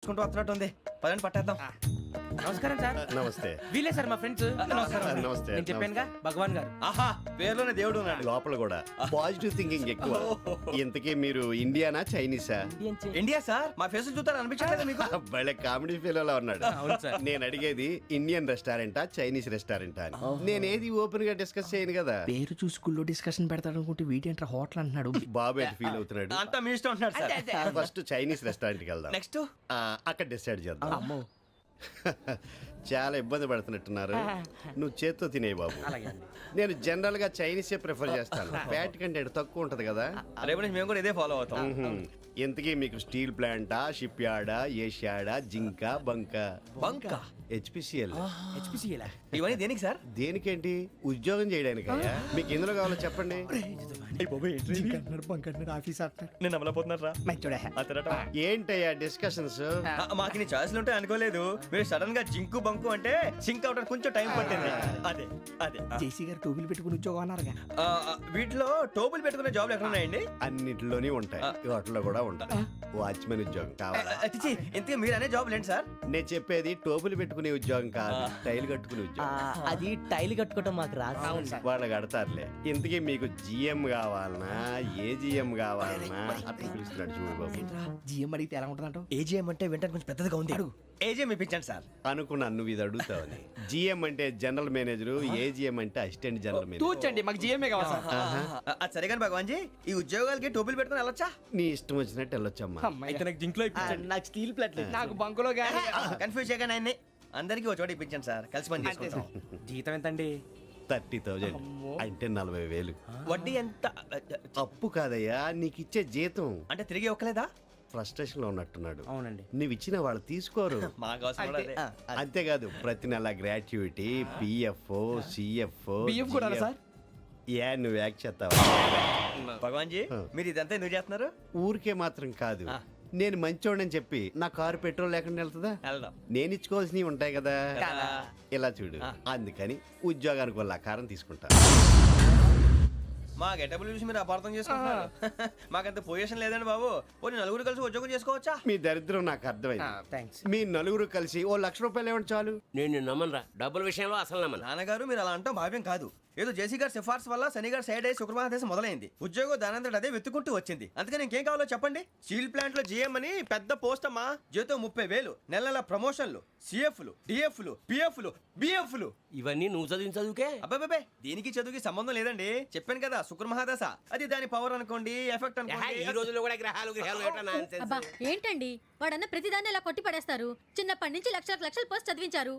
నడుచుకుంటూ వస్తున్నట్టు ఉంది. పదండి పట్టేద్దాం. నమస్కారం సార్. నమస్తే. వీలే సార్ మా ఫ్రెండ్స్. నమస్తే. నేను చెప్పానుగా భగవాన్ గారు. ఆహా, పేరులోనే దేవుడు ఉన్నాడు. లోపల కూడా పాజిటివ్ థింకింగ్ ఎక్కువ. ఇంతకీ మీరు ఇండియానా చైనీసా? India sir. మా ఫేస్ చూస్తారు అనిపించలేదు మీకు? భలే కామెడీ ఫీల్ ఉన్నాడు. అవును సార్. నేను అడిగేది ఇండియన్ రెస్టారెంటా చైనీస్ రెస్టారెంటా అని. నేను ఏది ఓపెన్ గా డిస్కస్ చేయను కదా. పేరు చూసి స్కూల్లో డిస్కషన్ పెడతాడు అనుకుంటే వీటేంట్రా హోటల్ అంటున్నాడు. బాబు ఎట్ ఫీల్ అవుతున్నాడు. అంతా మీ ఇష్టం ఉంటున్నాడు సార్. ఫస్ట్ చైనీస్ రెస్టారెంట్ కి వెళ్దాం. నెక్స్ట్ అక్కడ డిసైడ్ చేద్దాం. చాలా ఇబ్బంది పడుతున్నట్టున్నారు. నువ్వు చేత్తో తినే బాబు. నేను జనరల్ గా చైనీసే ప్రిఫర్ చేస్తాను. ఫ్యాట్ కంటెంట్ తక్కువ ఉంటది కదా. రేపు నుంచి మేము కూడా ఇదే ఫాలో అవుతాం. ఇంతకీ మీకు స్టీల్ ప్లాంటా, షిప్ యార్డా, ఏషియాడా, జింక, బంకా? బంకా, హెచ్పిసిఎల్. ఇవన్నీ దేనికి సార్? దేనికేంటి? ఉద్యోగం చేయడానికి. మీకు ఎందులో కావాలో చెప్పండి. నేను అమలపోతున్నారా? ఏంటయ్యా డిస్కషన్స్? మాకు నీ ఛాయిస్లు ఉంటాయి అనుకోలేదు. మీరు సడన్ గా జింకు బంకు అంటే సింక్ అవడానికి కొంచెం టైం పట్టింది. అదే అదే జేసీ గారు టోపీలు పెట్టుకుని ఉద్యోగం అన్నారుగా. వీటిలో టోపులు పెట్టుకునే జాబ్లు ఎక్కడ ఉన్నాయండి? అన్నిటిలోనే ఉంటాయి, వాటిలో కూడా ఉంటాయి. వాచ్మెన్ ఉద్యోగం కావాలా? ఇంతకీ మీరు అనే జాబ్ ఏంటి సార్? నేను చెప్పేది టోపులు పెట్టుకునే ఉద్యోగం కాదు, టైల్ కట్టుకునే ఉద్యోగం. అది టైల్ కట్టుకోవటం మాకు రాదు. వాళ్ళు కడతారులే. ఇంతకీ మీకు జిఎం కావాలనా, ఏ జిఎం కావాలనా? అట్లా పిలుస్తున్నాడు చూడు బాబు. జిఎం అడిగితే ఎలా ఉంటుందంట? ఏజీఎం అంటే వెంటనే కొంచెం పెద్దదిగా ఉంది. అడుగు. ఏజీఎం ఇప్పించండి సార్. అనుకున్నాను నువ్వు ఇది అడుగుతావని. జిఎం అంటే జనరల్ మేనేజర్, ఏజిఎం అంటే అసిస్టెంట్ జనరల్ మేనేజర్. తూచండి, మాకు జిఎంఏ కావాలి సార్. అది సరే కానీ భగవాన్ జీ, ఈ ఉద్యోగాలకి టోపులు పెట్టుకుని వెళ్ళొచ్చా? నీ ఇష్టం వచ్చినట్టు వెళ్ళొచ్చమ్మా. నాకు స్టీల్ ప్లేట్, నాకు బంకులో గానీ. కన్ఫ్యూజ్ చేయగానే ఆయన్ని అందరికీ ఒక చోట ఇప్పించండి సార్, కలిసి పని చేసుకుంటాం. జీతం ఎంతండి? 30,000 అంటే 40,000. వడ్డీ ఎంత? అప్పు కాదయ్యా, నీకు ఇచ్చే జీతం. అంటే తిరిగి ఒక్కలేదా? ఫ్రస్ట్రేషన్ లో ఉన్నట్టున్నాడు. అవునండి. నువ్వు ఇచ్చిన వాళ్ళు తీసుకోరు. మాకు అవసరం కూడా అదే. అంతేకాదు ప్రతి నెల గ్రాట్యుటీ, పిఎఫ్, సిఎఫ్. బియ్యం కూడా సార్? ఏ నువ్వు యాక్ట్ చేస్తావా? భగవాన్ జీ, మీరు ఇదంతా ఎందుకు చేస్తున్నారు? ఊరికే మాత్రం కాదు, నేను మంచోడని చెప్పి నా కారు పెట్రోల్ లేకుండా వెళ్తుందా? వెళ్దాం. నేను ఇచ్చుకోవాల్సినవి ఉంటాయి కదా. ఇలా చూడు, అందుకని ఉద్యోగానికి వాళ్ళ ఆకారం తీసుకుంటా. మా గెటబుల్ చూసి మీరు అపార్థం చేసుకుంటున్నారు. మాకంత పొజిషన్ లేదండి బాబు. పోనీ నలుగురు కలిసి ఉద్యోగం చేసుకోవచ్చా? మీ దరిద్రం నాకు అర్థమైంది. థ్యాంక్స్. మీ నలుగురు కలిసి ఓ ₹1,00,000 ఇవ్వండి చాలు. నేను నమ్మనరా, డబ్బుల విషయంలో అసలు నమ్మను. నాన్నగారు మీరు అలా అంటాం భావ్యం కాదు. ఏదో జేసీ గారి సిఫార్సు వల్ల శని గారు సైడ్ అయ్యి శుక్రవారం దేశం మొదలైంది. ఉద్యోగం దానంతటి అదే వెతుకుంటూ వచ్చింది. అందుకని ఇంకేం కావాలో చెప్పండి. స్టీల్ ప్లాంట్ లో జీఎం అని పెద్ద పోస్ట్ అమ్మా. జీతం 30,000, నెల నెల ప్రమోషన్లు, సిఎఫ్లు, డిఎఫ్లు, పిఎఫ్లు, బిఎఫ్లు. ఇవన్నీ నువ్వు చదివిన చదువుకే. అబ్బాబే, దీనికి చదువుకి సంబంధం లేదండి. చెప్పాను కదా, శుక్ర మహాదశ. అది దాని పవర్ అనుకోండి, ఎఫెక్ట్ అనుకోండి. ఈ రోజుల్లో కూడా గ్రహాలు ఏటా nonsense. అబ్బా ఏంటండి వాడన్న ప్రతిదాన్ని ఇలా కొట్టి పడేస్తారు. చిన్నప్పటి నుంచి లక్షల పోస్ట్ చదివించారు.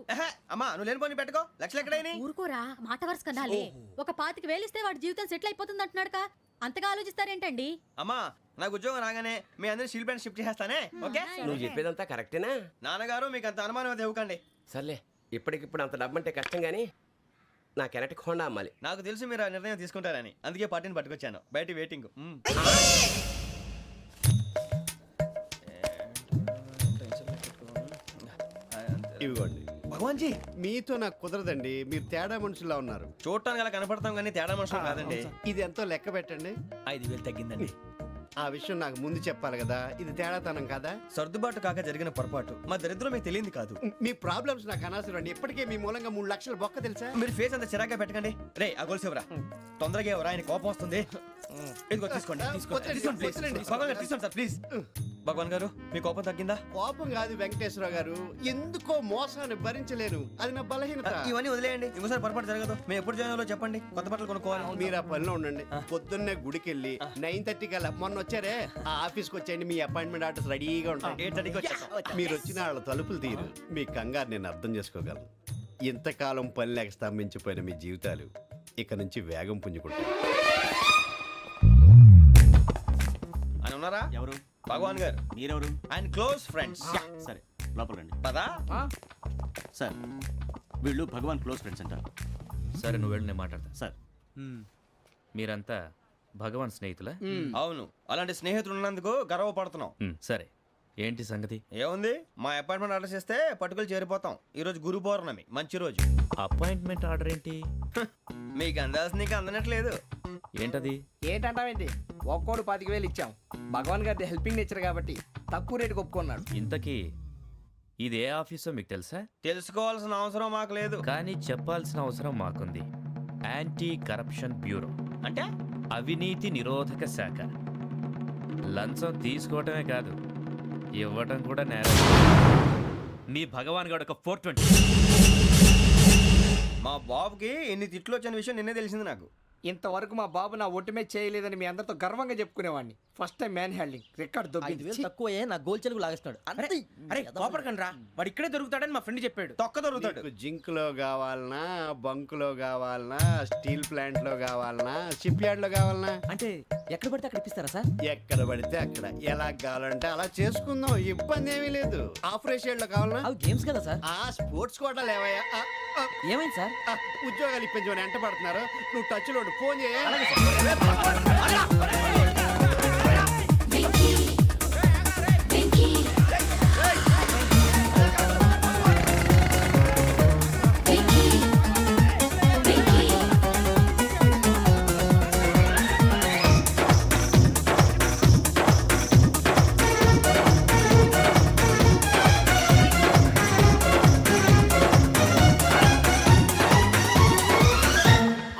అమ్మా నువ్వు లేని పోనీ పెట్టుకో. లక్షలు ఎక్కడైనా ఊరుకోరా, మాట వరుస కదాలే. ఒక 25,000 ఇస్తే వాడి జీవితం సెటిల్ అయిపోతుంది అంటున్నాడుగా. అంతగా ఆలోచిస్తారేంటండి? అమ్మా నాకు ఉద్యోగం రాగానే మీ అందరూ స్టీల్ ప్లాంట్ షిఫ్ట్ చేస్తానే. ఓకే? నువ్వు చెప్పేదంతా కరెక్టేనా? నాన్నగారు మీకు అంత అనుమానం అయితే ఇవ్వకండి. సర్లే, ఇప్పటికిప్పుడు అంత డబ్బు అంటే కష్టం కానీ నా కెనటిక్ హోండా అమ్మాలి. నాకు తెలుసు మీరు ఆ నిర్ణయం తీసుకుంటారని, అందుకే పార్టీని పట్టుకొచ్చాను. బయట వెయిటింగ్. ఇవ్వండి. భగవాన్ జీ, మీతో నాకు కుదరదండి, మీరు తేడా మనుషుల్లా ఉన్నారు. చూడటానికి అలా కనపడతాం కానీ తేడా మనుషులు కాదండి. ఇది ఎంతో లెక్క పెట్టండి. 5,000 తగ్గిందండి. ఆ విషయం నాకు ముందు చెప్పాలి కదా. ఇది తేడాతనం కదా. సర్దుబాటు కాక జరిగిన పొరపాటు. మా దరిద్రం మీకు తెలియంది కాదు. మీ ప్రాబ్లమ్స్ నాకు అనవసరం అండి. ఇప్పటికే మీ మూలంగా 3 లక్షల బొక్క తెలుసా. మీరు ఫేస్ అంత చిరాగ్గా పెట్టకండి. రే ఆ గొలుసేవరా, తొందరగా ఎవరా, ఆయన కోపం వస్తుంది. ఇదిగో తీసుకోండి. తీసుకోండి ప్లీజ్. భగవాన్ గారు తీసుకోండి సార్ ప్లీజ్. భగవాన్ గారు మీ కోపం తగ్గిందా? కోపం కాదు వెంకటేశ్వర గారు, ఎందుకో మోసాన్ని భరించలేను. అది నా బలహీనత. ఇవన్నీ వదిలేయండి, ఇంకోసారి పొరపాటు జరగదు. మేము ఎప్పుడు జాయిన్ అవ్వాలో చెప్పండి, కొత్త బట్టలు కొనుక్కోవాలి. మీరు ఆ పనిలో ఉండండి. పొద్దున్నే గుడికి వెళ్ళి 9:30 కల్లా, మొన్న వచ్చారే ఆ ఆఫీస్కి వచ్చేయండి. మీ అపాయింట్మెంట్ ఆర్డర్స్ రెడీగా ఉంటాయి. 8:30కి వచ్చేస్తాం. మీరు వచ్చిన వాళ్ళ తలుపులు తీరు. మీ కంగారు నేను అర్థం చేసుకోగలను. ఇంతకాలం పని లేక స్తంభించిపోయిన మీ జీవితాలు ఇక నుంచి వేగం పుంజుకుంటాయి. ఆయన ఉన్నారా? ఎవరు? భగవాన్ గారు. మీరెవరు? ఆయన క్లోజ్ ఫ్రెండ్స్. సరే లోపల రండి. పదా సార్ వీళ్ళు భగవాన్ క్లోజ్ ఫ్రెండ్స్ అంటారు. సరే నువ్వు వెళ్ళి నేను మాట్లాడతా. సార్ మీరంతా భగవాన్ స్నేహితులా? అవును, అలాంటి స్నేహితులు ఉన్నందుకు గర్వపడుతున్నాం. సరే ఏంటి సంగతి? ఏముంది, మా అపాయింట్మెంట్ ఆర్డర్ చేస్తే పట్టుకులు చేరిపోతాం. ఈ రోజు గురు పౌర్ణమి, మంచి రోజు. అపాయింట్మెంట్ ఆర్డర్ ఏంటి? మీకు అందాల్సిన నీకు అందనట్లేదు. ఏంటది? ఏంటంటావేంటి? ఒక్కోడు 25,000 ఇచ్చాం. భగవాన్ గారి హెల్పింగ్ నేచర్ కాబట్టి తక్కువ రేటుకి ఒప్పుకున్నాడు. ఇంతకీ ఇది ఏ ఆఫీసో మీకు తెలుసా? తెలుసుకోవాల్సిన అవసరం మాకు లేదు. కానీ చెప్పాల్సిన అవసరం మాకుంది. యాంటీ కరప్షన్ బ్యూరో అంటే అవినీతి నిరోధక శాఖ. లంచం తీసుకోవటమే కాదు, ఇవ్వటం కూడా నేరం. మీ భగవాన్ గారు ఒక 420. మా బాబుకి ఎన్ని తిట్లు వచ్చిన విషయం నిన్నే తెలిసింది నాకు. ఇంతవరకు మా బాబు నా ఒట్టుమే చేయలేదని మీ అందరితో గర్వంగా చెప్పుకునేవాడిని. First time man handing record దొబ్బింది. తక్కువ నా గోల్ చెలుగు లాగేస్తున్నాడు అంతే. అరే కోపడకండి రా, వాడు ఇక్కడే దొరుకుతాడని మా ఫ్రెండ్ చెప్పాడు. తొక్క దొరుకుతాడు. నీకు జింక్ లో కావాలనా, బంక్ లో కావాలనా, స్టీల్ ప్లాంట్ లో కావాలనా, షిప్ యార్డ్ లో కావాలనా? అంటే ఎక్కడ పడితే అక్కడ ఇప్పిస్తారా సార్? ఎక్కడ పడితే అక్కడ, ఎలా కావాలంటే అలా చేసుకుందాం, ఇబ్బంది ఏమీ లేదు. ఆపరేషన్ లో కావాలనా? అవి గేమ్స్ కదా సార్. ఆ స్పోర్ట్స్ కోటా లేవయ్యా. ఏమైంది సార్? ఉద్యోగాలు ఇప్పించమని ఎంట పడుతున్నారు. నువ్వు టచ్ లో ఫోన్ చేయ.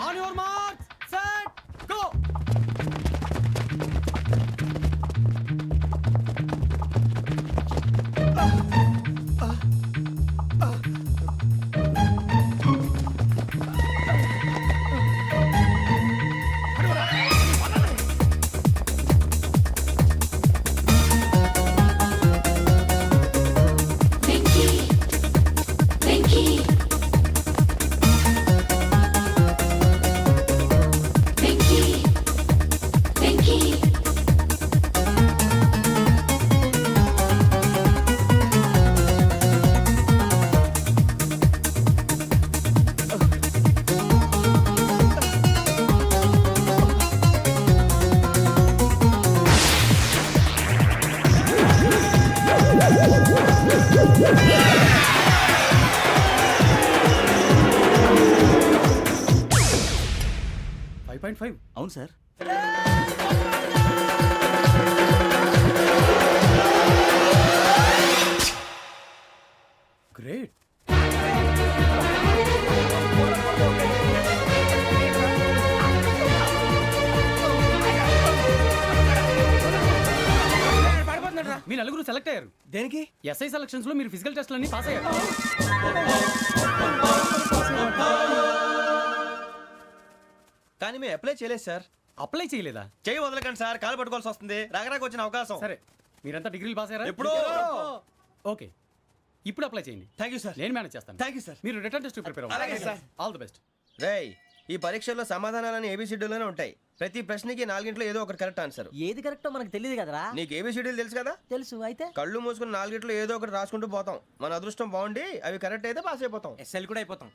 On your marks, set, go. అవును సార్. గ్రేట్. మీ నలుగురు సెలెక్ట్ అయ్యారు. దేనికి? ఎస్ఐ సెలక్షన్స్ లో మీరు ఫిజికల్ టెస్ట్ అన్ని పాస్ అయ్యారు. కానీ మేము అప్లై చేయలేదు సార్. అప్లై చేయలేదా? చేయి వదలకండి సార్, కాలు పట్టుకోవాల్సి వస్తుంది. రాగరాకు వచ్చిన అవకాశం. సరే, మీరంతా డిగ్రీలు పాస్ అయ్యారా? ఎప్పుడో. ఓకే, ఇప్పుడు అప్లై చేయండి. Thank you sir. నేను మేనేజ్ చేస్తాను. Thank you sir. మీరు రిటర్న్ టెస్ట్ ప్రిపేర్ అలాగే అవ్వండి. సార్. All the best. రేయ్, ఈ పరీక్షల్లో సమాధానాలని ఏబిసిడ్యూల్లోనే ఉంటాయి. ప్రతి ప్రశ్నకి 4 ఏదో ఒకటి కరెక్ట్ ఆన్సర్. ఏది కరెక్టో మనకు తెలియదు కదరా. నీకు ఏబిసిడ్యూల్ తెలుసు కదా? తెలుసు. అయితే కళ్ళు మూసుకుని 4 ఏదో ఒకటి రాసుకుంటూ పోతాం. మన అదృష్టం బాగుండి అవి కరెక్ట్ అయితే పాస్ అయిపోతాం. ఎస్ఎల్ కూడా అయిపోతాం.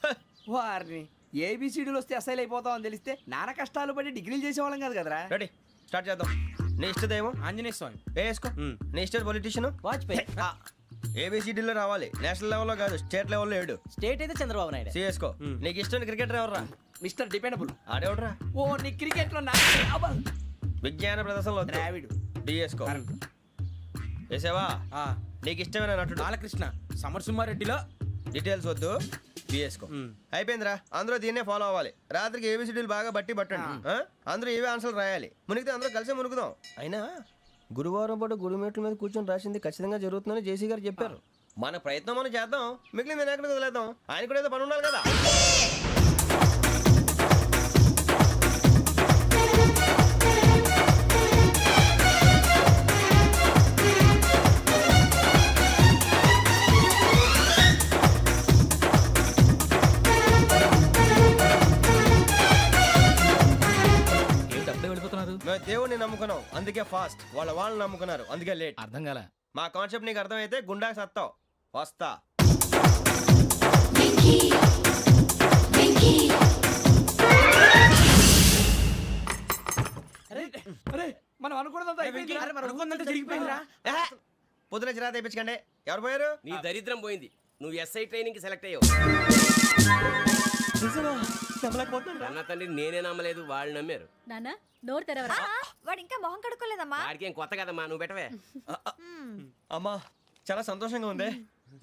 వారిని ఏబిసిడీలు వస్తే అసైల్ అయిపోతాం అని తెలిస్తే నాన్న కష్టాలు పడి డిగ్రీలు చేసేవాళ్ళం కాదు కదరా. రెడీ, స్టార్ట్ చేద్దాం. నీ ఇష్టదేమో ఆంజనేయ స్వామి. వేసుకో. నీ ఇష్ట పొలిటీషియన్ వాజ్పేయి. ఏబిసిడీలో రావాలి. నేషనల్ లెవెల్లో కాదు, స్టేట్ లెవెల్లో 7. స్టేట్ అయితే చంద్రబాబు నాయుడు. సిఎస్కో. నీకు ఇష్టం క్రికెటర్ ఎవర్రా? Mister dependable. ఆడేవడరా? ఓ నీ క్రికెట్ లో విజ్ఞాన ప్రదర్శనలో ద్రావిడు. డిఎస్కో. వేసావా? నీకు ఇష్టమైన నటుడు? బాలకృష్ణ. సమర్ సుమారెడ్డిలో డీటెయిల్స్ వద్దు, బిఎస్కో. అయిపోయిందిరా. అందరూ దీన్నే ఫాలో అవ్వాలి. రాత్రికి ఏబిసిడీలు బాగా బట్టి పట్టండి. అందరూ ఏవే ఆన్సర్లు రాయాలి. మునిగితే అందరూ కలిసి మునుగుదాం. అయినా గురువారం పాటు గురుమేట్ల మీద కూర్చొని రాసింది ఖచ్చితంగా జరుగుతుందని జేసీ గారు చెప్పారు. మన ప్రయత్నం మనం చేద్దాం, మిగిలింది నేను ఎక్కడికి వదిలేద్దాం. ఆయన కూడా ఏదో పని ఉండాలి కదా. మేము దేవుడిని నమ్ముకున్నాం, అందుకే ఫాస్ట్. వాళ్ళని నమ్ముకున్నారు, అందుకే లేట్. అర్థం కాల. మా కాన్సెప్ట్ నీకు అర్థమైతే గుండా సత్తావు. వస్తా. మనం అనుకున్నదంతా జరిగిపోయిందిరా. పొద్దున చిరా తెప్పించకండి. ఎవరు పోయారు? నీ దరిద్రం పోయింది. నువ్వు ఎస్ఐ ట్రైనింగ్ సెలెక్ట్ అయ్యావు. అన్న తండ్రి నేనే నమ్మలేదు, వాళ్ళు నమ్మారు. నాన్న నోరు తెరవరా. వాడు ఇంకా మొహం కడుక్కోలేదమ్మా. వాడికి ఏం కొత్త కదమ్మా, నువ్వు పెట్టవే. అమ్మా చాలా సంతోషంగా ఉంది.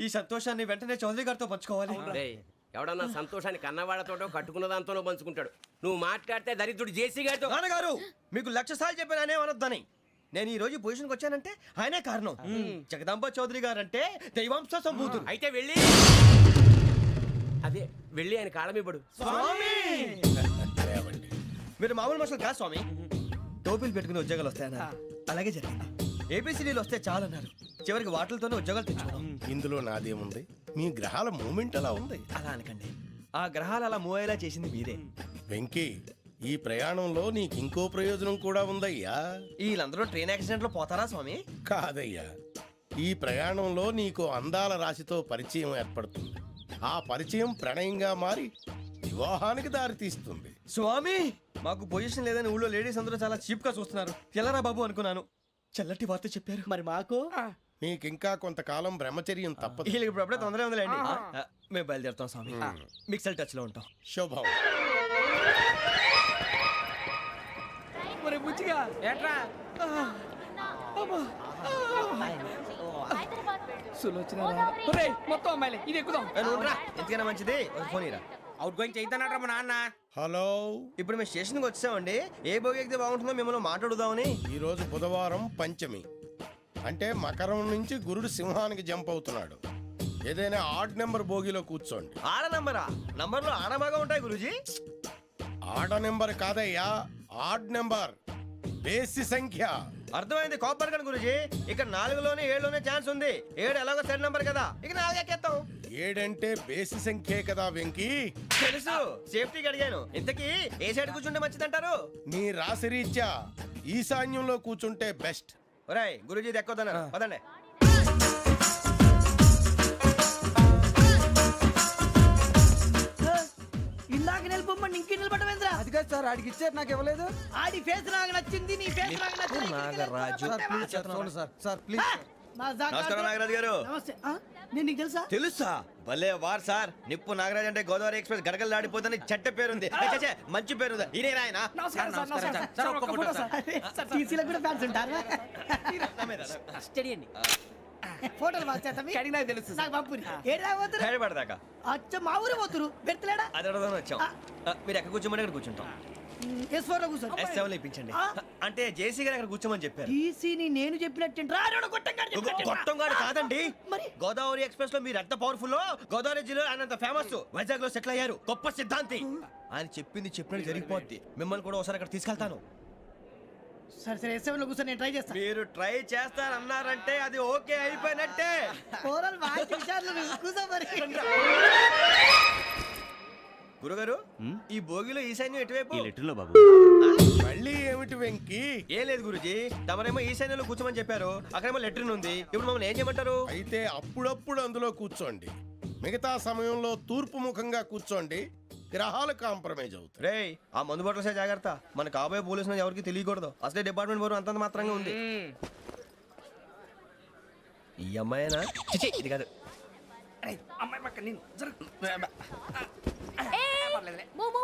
ఈ సంతోషాన్ని వెంటనే చౌదరి గారితో పంచుకోవాలి. రేయ్, ఎవడన్నా సంతోషాన్ని కన్నవాళ్లతోటో కట్టుకున్న దాంతోనో పంచుకుంటాడు. నువ్వు మాట్లాడితే దరిద్రుడు జేసీ గారితో. నాన్నగారు మీకు 1,00,000 సార్లు చెప్పాననే అనొద్దని. నేను ఈ రోజు పొజిషన్కి వచ్చానంటే ఆయనే కారణం. జగదాంబ చౌదరి గారు అంటే దైవాంశ సంభూతుడు. అయితే వెళ్ళి అదే వెళ్ళి ఆయన కాళ్ళమివ్వడు. మీరు మామూలు మనుషులు కాదు స్వామి. టోపీలు పెట్టుకుని ఉద్యోగాలు వస్తాయన్నారు, అలాగే జరిగింది. ఏపీసీడీలు వస్తే చాలన్నారు, చివరికి వాటిలతోనే ఉద్యోగాలు తెచ్చుకున్నాం. ఇందులో నాదేముంది? మీ గ్రహాల మూమెంట్ అలా ఉంది. అలా అనకండి, ఆ గ్రహాలు అలా మూవ్ అయ్యేలా చేసింది మీరే. వెంకీ, ఈ ప్రయాణంలో నీకు ఇంకో ప్రయోజనం కూడా ఉందయ్యా. వీళ్ళందరూ ట్రైన్ యాక్సిడెంట్ లో పోతారా స్వామి? కాదయ్యా, ఈ ప్రయాణంలో నీకు అందాల రాశితో పరిచయం ఏర్పడుతుంది. ఆ పరిచయం ప్రణయంగా మారి వివాహానికి దారితీస్తుంది. స్వామి, మాకు పొజిషన్ లేదని ఊళ్ళో లేడీస్ అందరూ చాలా చీప్ గా చూస్తున్నారు. ఎలారా బాబు అనుకున్నాను. చల్లటి వార్త చెప్పారు. మరి మాకు నీకింకా కొంతకాలం బ్రహ్మచర్యం తప్పదు. వీళ్ళకి ఇప్పుడు అప్పుడే తొందరగా ఉందిలేండి. మేము బయలుదేరుతాం స్వామి. మిక్సెల్ టచ్ లో ఉంటాం. శుభం. మరి బుచ్చిగా ఏట్రా సులోచన మొత్తం అమ్మాయిలే, ఇది ఎక్కుదాం. ఎందుకైనా మంచిది ఒక ఫోన్ ఇరా. అవుట్ గోయింగ్ చేద్దానట్రా మా నాన్న. హలో, ఇప్పుడు మేము స్టేషన్కి వచ్చామండి. ఏ బోగి ఎక్కితే బాగుంటుందో మిమ్మల్ని మాట్లాడుదామని. ఈరోజు బుధవారం పంచమి, అంటే మకరం నుంచి గురుడు సింహానికి జంప్ అవుతున్నాడు. ఏదైనా ఆడ్ నెంబర్ బోగిలో కూర్చోండి. ఆడ నంబరా? నంబర్లో ఆడ బాగా ఉంటాయి గురూజీ. ఆడ నెంబర్ కాదయ్యా, ఆడ్ నెంబర్, బేసి సంఖ్య. అర్థమైంది, కాపర్ కన్ గురూజీ. ఇక్కడ 4లోనే 7లోనే ఛాన్స్ ఉంది. 7 ఎలాగో సెడ్ నంబర్ కదా, ఇక 4 ఎక్కేస్తాం. 7 అంటే బేసి సంఖ్యే కదా వెంకీ. తెలుసు, సేఫ్టీకి అడిగాను. ఇంతకీ ఏ సైడ్ కూర్చుంటే మంచిదంటారు? నీ రాశి రీత్యా ఈశాన్యంలో కూర్చుంటే బెస్ట్. ఒరేయ్ గురూజీ దెక్కొద్దన్నారు, పదండి. ఇందాక నిలబొమ్మని ఇంకే నిలబడమేంద్రా? అది కాదు సార్, ఆడికి ఇచ్చారు, నాకు ఇవ్వలేదు. ఆడి ఫేస్ నాకు నచ్చింది, నీ ఫేస్ నాకు నచ్చింది. నాగరాజు. Sir please. నమస్కారం నాగరాజు గారు. నమస్తే. నేను నీకు తెలుసా? తెలుసా? భలే వార్ సార్. నిప్పు నాగరాజ్ అంటే గోదావరి ఎక్స్ప్రెస్ గడగలు దాడిపోతుంది చెట్ట పేరుంది. ఛే, మంచి పేరుంది. ఇదే ఆయన. నమస్కారం సార్, నమస్కారం సార్. ఒక్క ఫోటో సార్. టీసీలో కూడా ఫ్యాన్స్ ఉంటారా? స్టడీ అండి. ఫోటోలు కడిగినా తెలుసు సార్. హైదరాబాద్ అచ్చ మా ఊరు పోతురు పెడతలేడా? అది అడగదామని వచ్చాం. మీరు ఎక్కడ కూర్చోమని అక్కడ కూర్చుంటాం. S4 లో కూర్చో. S7 లో ఇప్పించండి. అంటే జేసీ గారు అక్కడ కూర్చోమని చెప్పారు. టీసీని నేను చెప్పినట్టు గొట్టంగాడు కాదండి. మరి గోదావరి ఎక్స్ప్రెస్ లో మీరు ఎంత పవర్ఫుల్, గోదావరి జిల్లా ఆయన ఫేమస్. వైజాగ్ లో సెటిల్ అయ్యారు, గొప్ప సిద్ధాంతి. ఆయన చెప్పింది చెప్పినట్టు జరిగిపోద్ది. మిమ్మల్ని కూడా ఒకసారి అక్కడ తీసుకెళ్తాను. సరే సరే S7 లో కూర్చొని నేను ట్రై చేస్తాను. మీరు ట్రై చేస్తారన్నారంటే అది ఓకే అయిపోయినట్టే. ఓవరాల్ బాగా చూశారు. కూర్చో మరి. గురుగారు, ఈ భోగిలో ఈశాన్యం ఎటువైపు? లెటర్లో బాబు. మళ్ళీ ఏమిటి వెంకీ? ఏం లేదు గురుజీ, తమరేమో ఈశాన్యంలో కూర్చోమని చెప్పారు. అక్కడేమో లెటర్ ఉంది. ఇప్పుడు మమ్మల్ని ఏం చేయమంటారు? అయితే అప్పుడప్పుడు అందులో కూర్చోండి. మిగతా సమయంలో తూర్పు ముఖంగా కూర్చోండి. గ్రహాలు కాంప్రమైజ్ అవుతాయి. రేయ్, ఆ మందు బట్టలసే జాగ్రత్త. మన కాబోయే పోలీసులు ఎవరికి తెలియకూడదు. అసలే డిపార్ట్మెంట్ బోరు అంతంత మాత్రంగా ఉంది. ఈ అమ్మాయినా? చిచి, ఇది కాదు. అమ్మాయి పక్క నేను Momo,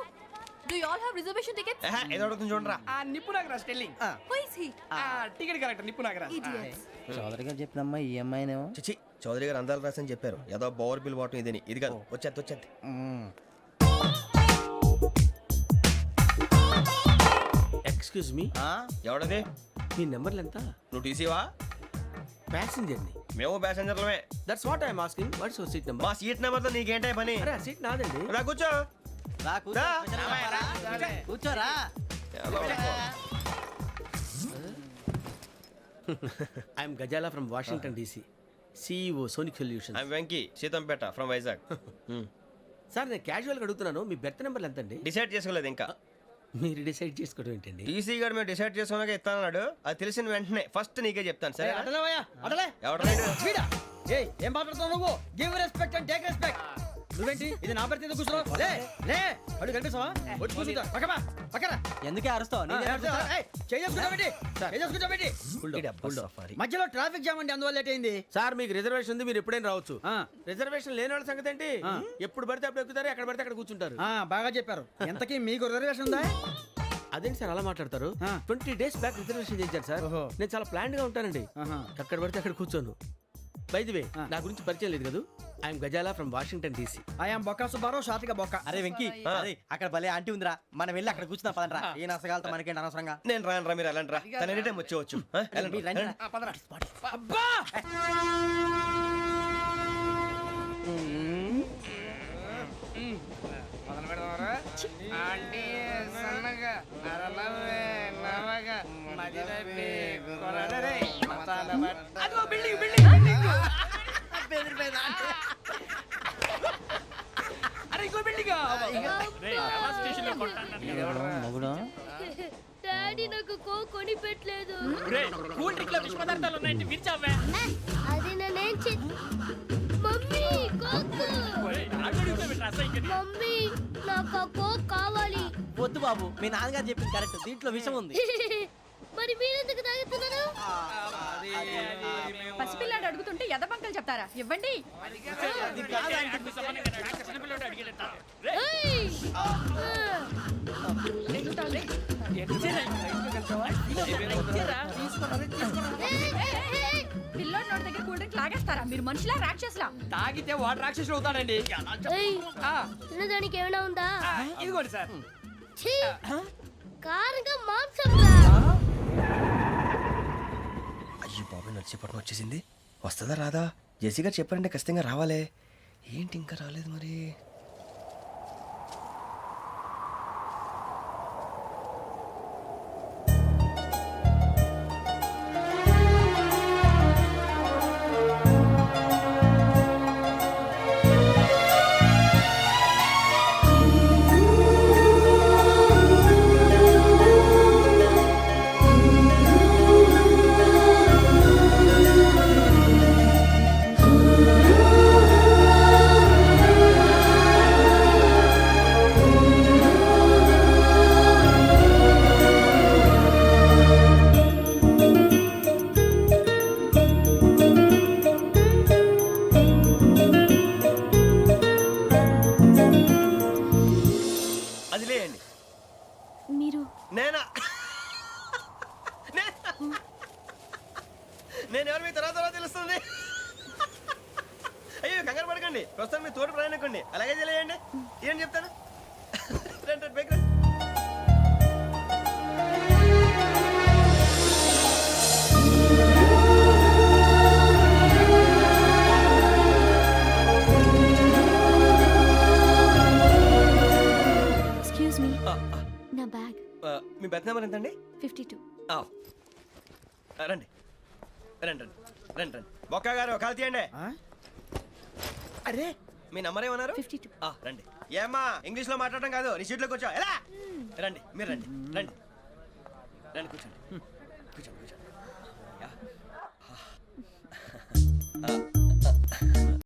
do you all have reservation tickets? ఏదో అడుగుతుంది చూడరా. నిప్పు Nagaraj telling. Who is he? Ticket correct, నిప్పు నాగరాజ్. Idiots. చౌదరి గారు చెప్పినమ్మా ఈ అమ్మాయినేమో. చిచి, చౌదరి గారు అందాలు రాసని చెప్పారు. ఏదో బోర్ బిల్ బాటం ఇదని. ఇది కాదు, వచ్చేది. Excuse me, ఎవడది? మీ నెంబర్లు ఎంత? నువ్వు టీసీవా? ప్యాసింజర్ ని. మేము ప్యాసెంజర్లమే. That's what I'm asking. What's your seat number? మా సీట్ నెంబర్ తో నీకేంటే పని? అరే ఆ సీట్ నాదండి. రా కూర్చో. రా. కూర్చోరా. I'm Ghazala from Washington DC, CEO Sonic solution. I'm Venky, Seethampeta from Vizag. Sir నేను క్యాజువల్గా అడుగుతున్నాను, మీ బెర్త్ నెంబర్లు ఎంత అండి? డిసైడ్ చేసుకోలేదు ఇంకా. మీరు డిసైడ్ చేసుకోవడం ఏంటండి? టీసీ గారు మేము డిసైడ్ చేసుకున్నాక ఇస్తానన్నాడు. అది తెలిసిన వెంటనే ఫస్ట్ నీకే చెప్తాను. సరే అడలేవయ్యా, అడలే. ఎవడ ఏం మాట్లాడుతున్నావు నువ్వు? Give respect and take respect. నువ్వేంటి ఇది నా పరిస్థితి కూర్చున్నావు? లే లే, అడుగు కనిపిస్తావా? వచ్చి కూర్చుంటా. పక్కన ఎందుకే అరుస్తావు? మధ్యలో ట్రాఫిక్ జామ్ అండి, అందువల్ల లేట్ అయింది. సార్ మీకు రిజర్వేషన్ ఉంది, మీరు ఎప్పుడైనా రావచ్చు. రిజర్వేషన్ లేని వాళ్ళ సంగతి ఏంటి? ఎప్పుడు పడితే అప్పుడు ఎక్కుతారు, ఎక్కడ పడితే అక్కడ కూర్చుంటారు. బాగా చెప్పారు. ఎంతకీ మీకు రిజర్వేషన్ ఉందా? అదేంటి సార్ అలా మాట్లాడతారు? 20 days బ్యాక్ రిజర్వేషన్ చేశారు సార్. నేను చాలా ప్లాన్డ్ గా ఉంటానండి. ఎక్కడ పడితే అక్కడ కూర్చోను. బై ది వే నా గురించి పరిచయం లేదు కదా I'm Ghazala from Washington DC. I'm Bokka Subbarao షాతిక బొక్క. అరే వెంకీ అరే అక్కడ భలే ఆంటీ ఉందిరా మనం వెళ్ళి అక్కడ కూర్చున్నా పదంరా ఏ నసగాలతో మనకేంటి అనవసరంగా. నేను రాను రా, మీరు వెళ్ళండి రా. తన ఎనీ టైం వచ్చేవచ్చు. వెళ్ళండి, మీరు రండి రా. వెళ్ళండి. అబ్బా అదిగో బిల్డింగ్ బిల్డింగ్ అరే ఇంకో బిల్డింగ్ డాడీ నాకు కోక్ కొని పెట్టలేదు. కూల్ డ్రింక్ లో విష పదార్థాలు ఉన్నాయంటే విరిచావే. అది నేనేం మమ్మీ కోక్. మమ్మీ నాకు ఆ కోక్ కావాలి. వద్దు బాబు మీ నాన్నగారు చెప్పింది కరెక్ట్ దీంట్లో విషయం ఉంది. మరి మీరెందుకు తాగుతున్నారు? పసిపిల్లాడు అడుగుతుంటే ఎదబంకలు చెప్తారా? ఇవ్వండి. ఏయ్! పిల్లోడి నోటి దగ్గర కూల్ డ్రింక్ లాగేస్తారా? మీరు మనుషులా రాక్షసులా? తాగితే వాడు రాక్షసుడు అవుతాడండి. ఏయ్! తినడానికి ఏమైనా ఉందా? ఇదిగోండి సార్. ఛీ! కారంగా మాంసం రా. అయ్యో బాబాయ్, నడిచేపట్నం వచ్చేసింది. వస్తుందా రాదా? జేసీ గారు చెప్పారంటే ఖచ్చితంగా రావాలే. ఏంటి ఇంకా రాలేదు మరి? అది లేయండి. మీరు నేనా? నేను ఎవరు మీ తర్వాత తెలుస్తుంది. అయ్యో కంగారు పడకండి, ప్రస్తుతం మీ తోటి ప్రయాణకండి. అలాగే తెలియండి. ఏం చెప్తాను. రండి, రండి, పైకి రండి. ఎక్స్క్యూజ్ మీ, నా బ్యాగ్. మీ బెత్ నెంబర్ ఎంతండి? 52. రండి రండి రండి రండి రండి. బొక్క గారు కాల్ తీయండి. అరే మీ నంబర్ ఏమన్నారు? 52. రండి. ఏమ్మా ఇంగ్లీష్ లో మాట్లాడడం కాదు, నీ సీట్లోకి వచ్చా ఎలా? రండి, మీరు రండి రండి రండి, కూర్చోండి కూర్చోండి కూర్చోండి.